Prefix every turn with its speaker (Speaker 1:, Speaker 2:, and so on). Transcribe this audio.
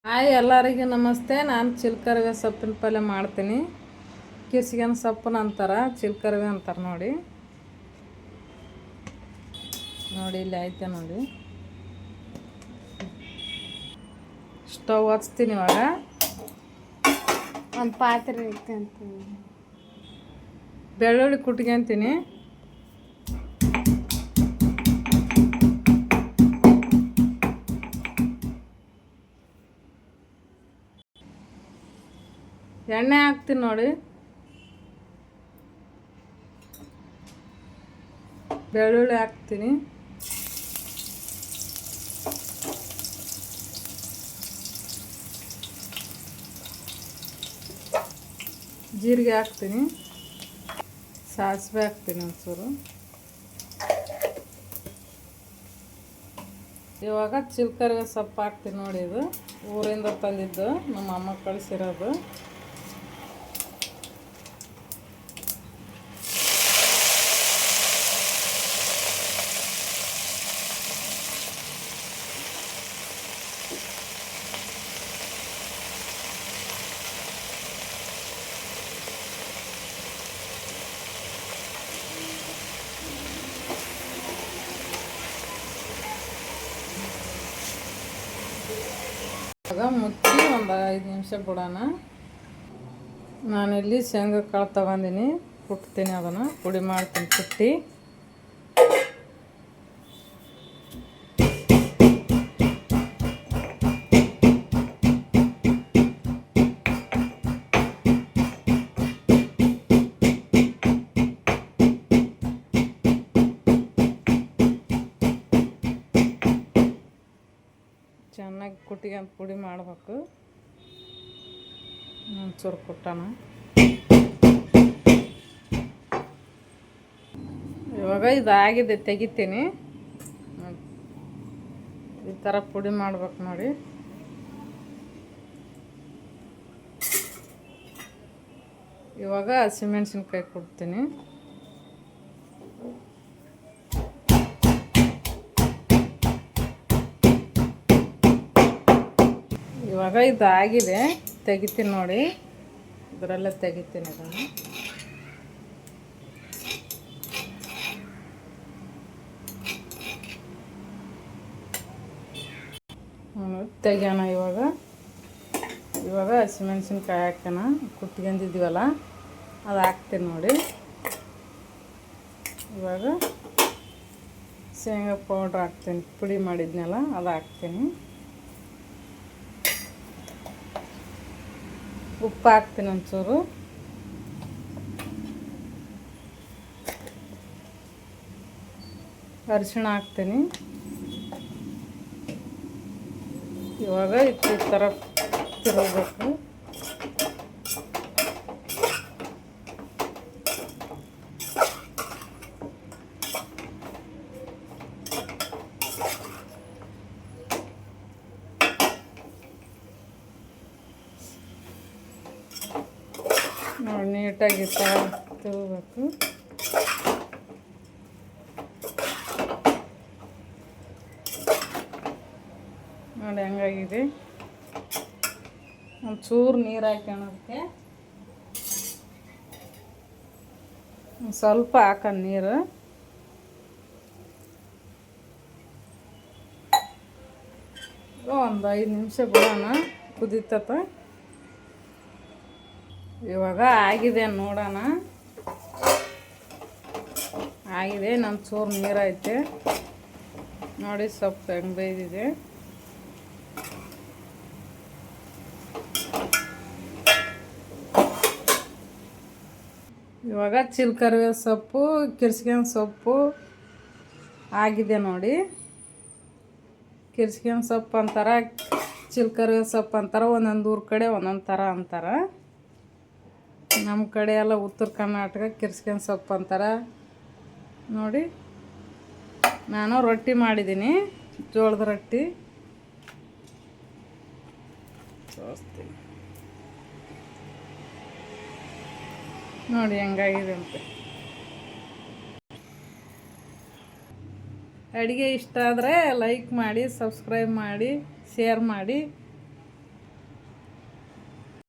Speaker 1: Hi ಎಲ್ಲರಿಗೂ ನಮಸ್ತೆ. ನಾನು ಚಿಲ್ಕರವೆ ಸೊಪ್ಪಿನ ಪಲ್ಯ ಮಾಡ್ತೀನಿ. ಕಿಸ್ಗೆನ ಸೊಪ್ಪನ ಅಂತಾರೆ, ಚಿಲ್ಕರವೆ ಅಂತಾರೆ. ನೋಡಿ ಇಲ್ಲಿ ಐತೆ ನೋಡಿ. ಸ್ಟವ್ ಹಚ್ತೀನಿ. ಇವಾಗ
Speaker 2: ಒಂದು ಪಾತ್ರೆ ಇಟ್ಕೊಂತೀನಿ.
Speaker 1: ಬೆಳ್ಳುಳ್ಳಿ ಕುಟ್ಕೊಂತೀನಿ. ಎಣ್ಣೆ ಹಾಕ್ತೀನಿ ನೋಡಿ. ಬೆಳ್ಳುಳ್ಳಿ ಹಾಕ್ತೀನಿ. ಜೀರಿಗೆ ಹಾಕ್ತೀನಿ. ಸಾಸಿವೆ ಹಾಕ್ತೀನಿ ಒಂಚೂರು. ಇವಾಗ ಚಿಲ್ಕರವೆ ಸೊಪ್ಪು ಹಾಕ್ತೀನಿ ನೋಡಿ. ಇದು ಊರಿಂದ ತಂದಿದ್ದು, ನಮ್ಮ ಅಮ್ಮ ಕಳಿಸಿರೋದು. ಇವಾಗ ಮುಚ್ಚಿ ಒಂದು 5 ನಿಮಿಷ ಬಿಡೋಣ. ನಾನಿಲ್ಲಿ ಶೇಂಗಾ ಕಾಳು ತಗೊಂಡಿನಿ, ಕುಟ್ತೀನಿ. ಅದನ್ನು ಪುಡಿ ಮಾಡ್ತೀನಿ ಕುಟ್ಟಿ. ಚೆನ್ನಾಗಿ ಕುಟ್ಟಿಗೆ ಪುಡಿ ಮಾಡಬೇಕು. ಒಂಚೂರು ಕುಟ್ಟೋಣ. ಇವಾಗ ಇದಾಗಿದೆ, ತೆಗಿತೀನಿ. ಈ ಥರ ಪುಡಿ ಮಾಡ್ಬೇಕು ನೋಡಿ. ಇವಾಗ ಹಸಿಮೆಣ್ಸಿನ್ಕಾಯಿ ಕೊಡ್ತೀನಿ. ಇವಾಗ ಇದಾಗಿದೆ, ತೆಗಿತೀನಿ ನೋಡಿ. ಇದರಲ್ಲೇ ತೆಗಿತೀನಿ ಇದನ್ನು. ತೆಗಿಯೋಣ. ಇವಾಗ ಹಸಿಮೆಣ್ಸಿನ್ಕಾಯಿ ಹಾಕೋಣ. ಕುಟ್ಕೊಂಡಿದ್ದೀವಲ್ಲ ಅದು ಹಾಕ್ತೀನಿ ನೋಡಿ. ಇವಾಗ ಶೇಂಗಾ ಪೌಡ್ರ್ ಹಾಕ್ತೀನಿ, ಪುಡಿ ಮಾಡಿದ್ನಲ್ಲ ಅದು ಹಾಕ್ತೀನಿ. ಉಪ್ಪು ಹಾಕ್ತೀನಿ ಒಂಚೂರು. ಅರಿಶಿಣ ಹಾಕ್ತೀನಿ. ಇವಾಗ ಈ ಥರ ತಿರುಗಬೇಕು. ನೋಡಿ ನೀಟಾಗಿ ತಿರುಗಬೇಕು. ನೋಡಿ ಹಂಗಾಗಿದೆ. ಒಂಚೂರು ನೀರು ಹಾಕೋಣಕ್ಕೆ, ಸ್ವಲ್ಪ ಹಾಕೋಣ ನೀರು. ಒಂದು 5 ನಿಮಿಷ ಬಿಡೋಣ, ಕುದೀತತ. ಇವಾಗ ಆಗಿದೆ ನೋಡೋಣ. ಆಗಿದೆ. ನನ್ನ ಚೂರು ನೀರೈತೆ ನೋಡಿ. ಸೊಪ್ಪು ಹೆಂಗೆ ಬೇಯ್ದಿದೆ. ಇವಾಗ ಚಿಲ್ಕರವೆ ಸೊಪ್ಪು, ಕಿರ್ಸ್ಗೆನ ಸೊಪ್ಪು ಆಗಿದೆ ನೋಡಿ. ಕಿರ್ಸ್ಗೆನ ಸೊಪ್ಪು ಅಂತಾರೆ, ಚಿಲ್ಕರವೆ ಸೊಪ್ಪು ಅಂತಾರೆ. ಒಂದೊಂದು ಊರ ಕಡೆ ಒಂದೊಂದು ಥರ ಅಂತಾರೆ. ನಮ್ಮ ಕಡೆ ಎಲ್ಲ ಉತ್ತರ ಕರ್ನಾಟಕ ಕಿರ್ಸ್ಗೆನ ಸೊಪ್ಪು ಅಂತಾರೆ ನೋಡಿ. ನಾನು ರೊಟ್ಟಿ ಮಾಡಿದ್ದೀನಿ, ಜೋಳದ ರೊಟ್ಟಿ ತೋರಿಸ್ತೀನಿ ನೋಡಿ ಹೆಂಗಾಗಿದೆ ಅಂತ. ಅಡುಗೆ ಇಷ್ಟ ಆದರೆ ಲೈಕ್ ಮಾಡಿ, ಸಬ್ಸ್ಕ್ರೈಬ್ ಮಾಡಿ, ಶೇರ್ ಮಾಡಿ.